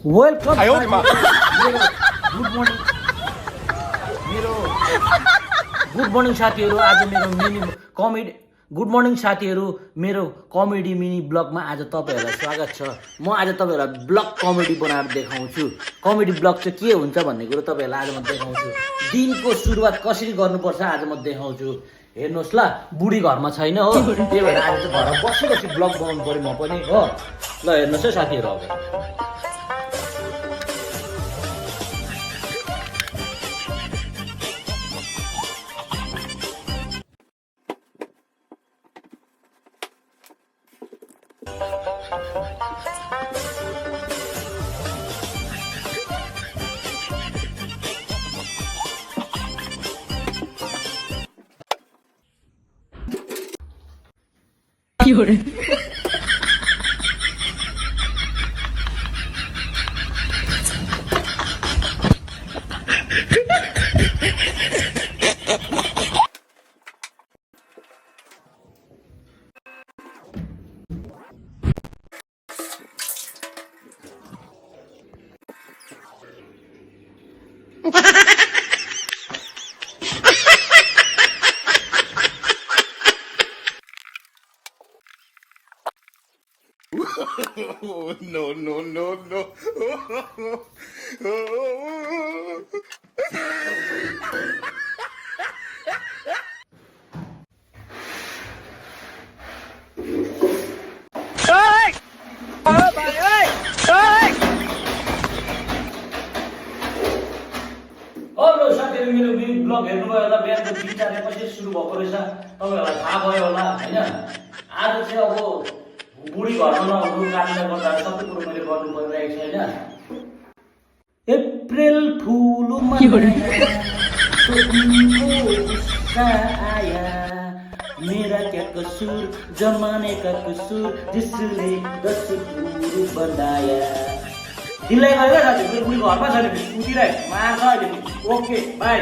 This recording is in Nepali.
वेलकम 哎呦我的妈 गुड मर्निङ मेरो गुड मर्निङ साथीहरू आज मेरो मिनी कमेडी गुड मर्निङ साथीहरू मेरो कमेडी मिनी ब्लगमा आज तपाईँहरूलाई स्वागत छ। म आज तपाईँहरूलाई ब्लग कमेडी बनाएर देखाउँछु। कमेडी ब्लग चाहिँ के हुन्छ भन्ने कुरो तपाईँहरूलाई आज म देखाउँछु। दिनको सुरुवात कसरी गर्नुपर्छ आज म देखाउँछु। हेर्नुहोस् ल, बुढी घरमा छैन हो, त्यही भएर आज चाहिँ घरमा बसी बसी ब्लग बनाउनु पऱ्यो म पनि हो। ल हेर्नुहोस् है साथीहरू, अब no, no, no, no. Hello साथीहरू, मेरो मिनी ब्लग हेर्नुभयो होला। बिहानको 3-4 बजे सुरु भएको रहेछ, तपाईँहरूलाई थाहा भयो होला होइन। आज चाहिँ अब बुढी घरमा नहुनु कारणले गर्दा सबै कुरो मैले गर्नु परिरहेको छ होइन। अप्रेल फुलमा आया मेरा क्या कसूर, जमाने का कसूर जिसने 10 फूल बनाया। दिल्लाई गयो क्या साथी, मेरो बुढी घरमा छ नि, उतिरहेको मार्छ अहिले। Okay by.